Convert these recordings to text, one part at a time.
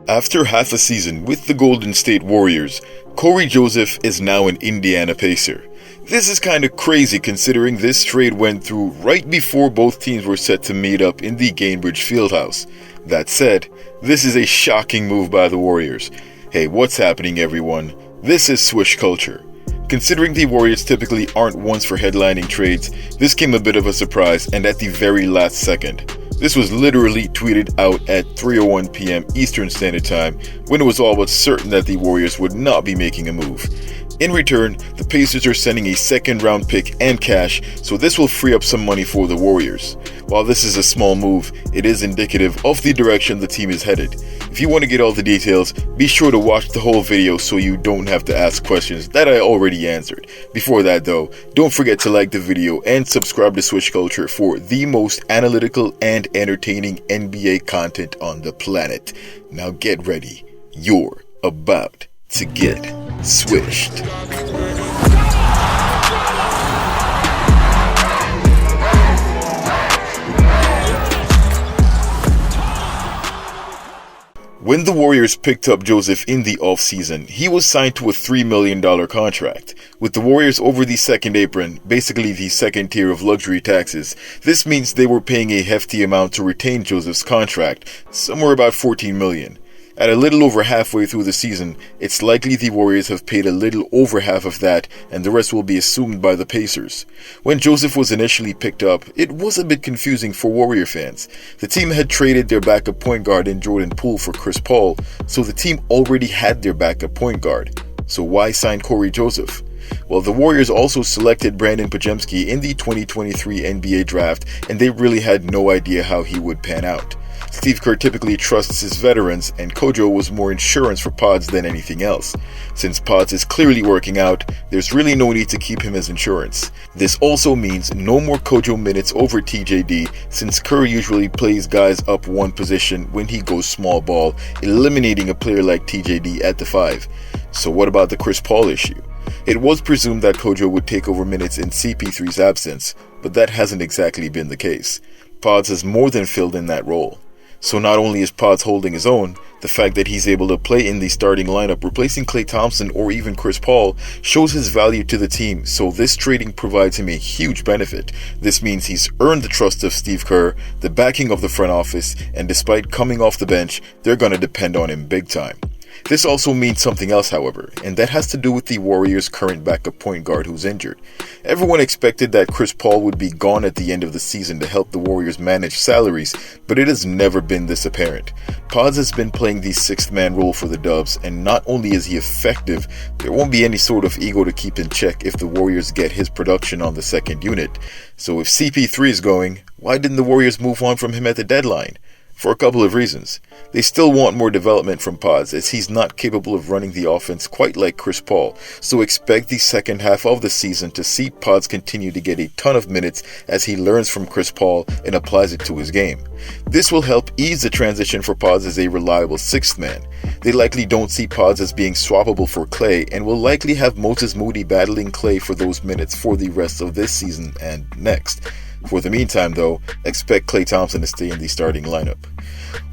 After half a season with the Golden State Warriors, Cory Joseph is now an Indiana Pacer. This is kinda crazy considering this trade went through right before both teams were set to meet up in the Gainbridge Fieldhouse. That said, this is a shocking move by the Warriors. Hey, what's happening everyone? This is Swish Culture. Considering the Warriors typically aren't ones for headlining trades, this came a bit of a surprise and at the very last second. This was literally tweeted out at 3:01 p.m. Eastern Standard Time when it was all but certain that the Warriors would not be making a move. In return, the Pacers are sending a second round pick and cash, so this will free up some money for the Warriors. While this is a small move, it is indicative of the direction the team is headed. If you want to get all the details, be sure to watch the whole video so you don't have to ask questions that I already answered. Before that though, don't forget to like the video and subscribe to Swish Culture for the most analytical and entertaining NBA content on the planet. Now get ready, you're about to get swished. When the Warriors picked up Joseph in the offseason, he was signed to a $3 million contract. With the Warriors over the second apron, basically the second tier of luxury taxes, this means they were paying a hefty amount to retain Joseph's contract, somewhere about $14 million. At a little over halfway through the season, it's likely the Warriors have paid a little over half of that and the rest will be assumed by the Pacers. When Joseph was initially picked up, it was a bit confusing for Warrior fans. The team had traded their backup point guard in Jordan Poole for Chris Paul, so the team already had their backup point guard. So why sign Cory Joseph? Well, the Warriors also selected Brandon Podziemski in the 2023 NBA draft and they really had no idea how he would pan out. Steve Kerr typically trusts his veterans, and Kojo was more insurance for Pods than anything else. Since Pods is clearly working out, there's really no need to keep him as insurance. This also means no more Kojo minutes over TJD, since Kerr usually plays guys up one position when he goes small ball, eliminating a player like TJD at the 5. So what about the Chris Paul issue? It was presumed that Kojo would take over minutes in CP3's absence, but that hasn't exactly been the case. Pods has more than filled in that role. So not only is Pods holding his own, the fact that he's able to play in the starting lineup replacing Klay Thompson or even Chris Paul shows his value to the team, so this trading provides him a huge benefit. This means he's earned the trust of Steve Kerr, the backing of the front office, and despite coming off the bench, they're gonna depend on him big time. This also means something else, however, and that has to do with the Warriors' current backup point guard who's injured. Everyone expected that Chris Paul would be gone at the end of the season to help the Warriors manage salaries, but it has never been this apparent. Pods has been playing the sixth man role for the Dubs, and not only is he effective, there won't be any sort of ego to keep in check if the Warriors get his production on the second unit. So if CP3 is going, why didn't the Warriors move on from him at the deadline? For a couple of reasons. They still want more development from Pods as he's not capable of running the offense quite like Chris Paul, so expect the second half of the season to see Pods continue to get a ton of minutes as he learns from Chris Paul and applies it to his game. This will help ease the transition for Pods as a reliable sixth man. They likely don't see Pods as being swappable for Klay and will likely have Moses Moody battling Klay for those minutes for the rest of this season and next. For the meantime though, expect Klay Thompson to stay in the starting lineup.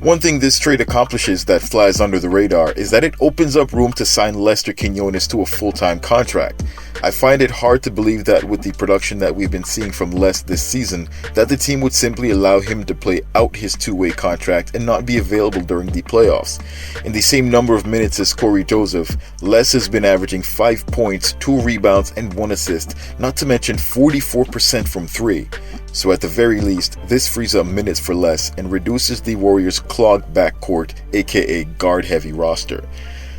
One thing this trade accomplishes that flies under the radar is that it opens up room to sign Lester Quinones to a full-time contract. I find it hard to believe that with the production that we've been seeing from Les this season, that the team would simply allow him to play out his two-way contract and not be available during the playoffs. In the same number of minutes as Cory Joseph, Les has been averaging 5 points, 2 rebounds, and 1 assist, not to mention 44% from 3. So at the very least, this frees up minutes for Les and reduces the Warriors' clogged backcourt, aka guard-heavy roster.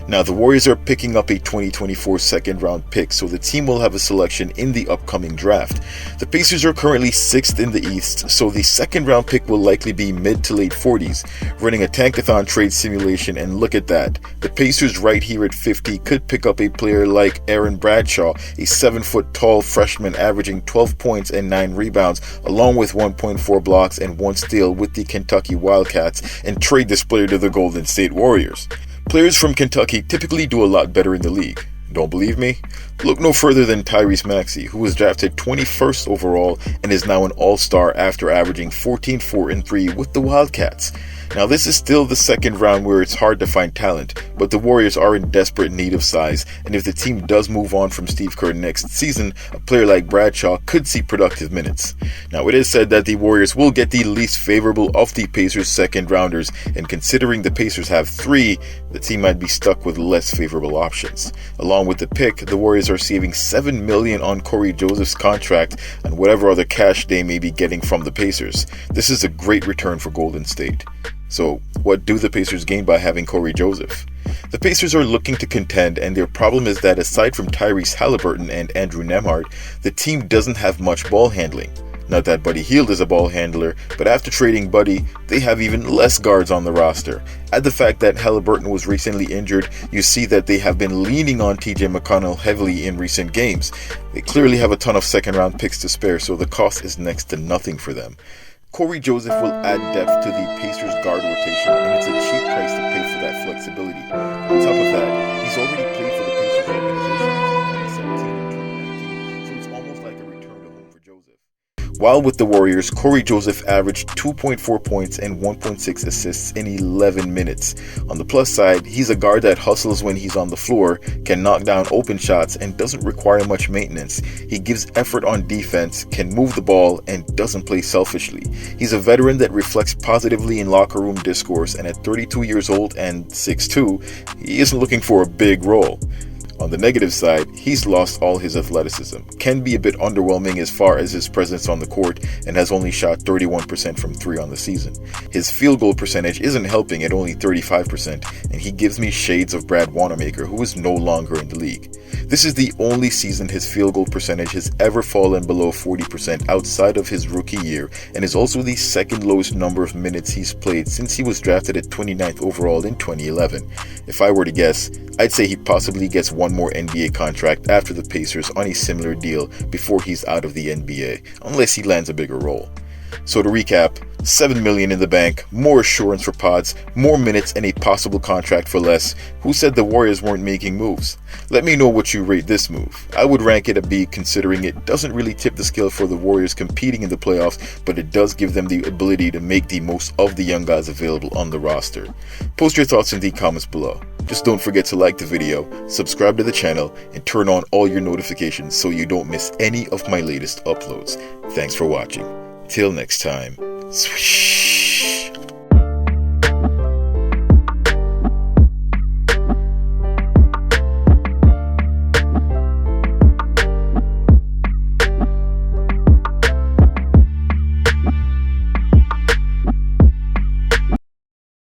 Now, the Warriors are picking up a 2024 second-round pick, so the team will have a selection in the upcoming draft. The Pacers are currently 6th in the East, so the second-round pick will likely be mid to late 40s. Running a tankathon trade simulation, and look at that. The Pacers right here at 50 could pick up a player like Aaron Bradshaw, a 7-foot-tall freshman averaging 12 points and 9 rebounds, along with 1.4 blocks and 1 steal with the Kentucky Wildcats, and trade this player to the Golden State Warriors. Players from Kentucky typically do a lot better in the league. Don't believe me? Look no further than Tyrese Maxey, who was drafted 21st overall and is now an all-star after averaging 14, 4, and 3 with the Wildcats. Now this is still the second round where it's hard to find talent, but the Warriors are in desperate need of size, and if the team does move on from Steve Kerr next season, a player like Bradshaw could see productive minutes. Now it is said that the Warriors will get the least favorable of the Pacers' second rounders, and considering the Pacers have 3, the team might be stuck with less favorable options. Along with the pick, the Warriors are saving $7 million on Cory Joseph's contract and whatever other cash they may be getting from the Pacers. This is a great return for Golden State. So, what do the Pacers gain by having Cory Joseph? The Pacers are looking to contend, and their problem is that aside from Tyrese Halliburton and Andrew Nembhard, the team doesn't have much ball handling. Not that Buddy Hield is a ball handler, but after trading Buddy, they have even less guards on the roster. Add the fact that Halliburton was recently injured, you see that they have been leaning on TJ McConnell heavily in recent games. They clearly have a ton of second round picks to spare, so the cost is next to nothing for them. Cory Joseph will add depth to the Pacers guard rotation, and it's a cheap price to pay for that flexibility. On top of that, he's already played for the Pacers organization in 2017 and 2019, so it's almost like a return to home for Joseph. While with the Warriors, Cory Joseph averaged 2.4 points and 1.6 assists in 11 minutes. On the plus side, he's a guard that hustles when he's on the floor, can knock down open shots, and doesn't require much maintenance. He gives effort on defense, can move the ball, and doesn't play selfishly. He's a veteran that reflects positively in locker room discourse, and at 32 years old and 6'2", he isn't looking for a big role. On the negative side, he's lost all his athleticism, can be a bit underwhelming as far as his presence on the court, and has only shot 31% from 3 on the season. His field goal percentage isn't helping at only 35%, and he gives me shades of Brad Wanamaker, who is no longer in the league. This is the only season his field goal percentage has ever fallen below 40% outside of his rookie year, and is also the second lowest number of minutes he's played since he was drafted at 29th overall in 2011. If I were to guess, I'd say he possibly gets one more NBA contract after the Pacers on a similar deal before he's out of the NBA, unless he lands a bigger role. So to recap, $7 million in the bank, more assurance for Pods, more minutes, and a possible contract for less. Who said the Warriors weren't making moves? Let me know what you rate this move. I would rank it a B, considering it doesn't really tip the scale for the Warriors competing in the playoffs, but it does give them the ability to make the most of the young guys available on the roster. Post your thoughts in the comments below. Just don't forget to like the video, subscribe to the channel, and turn on all your notifications so you don't miss any of my latest uploads. Thanks for watching. Till next time. Swish.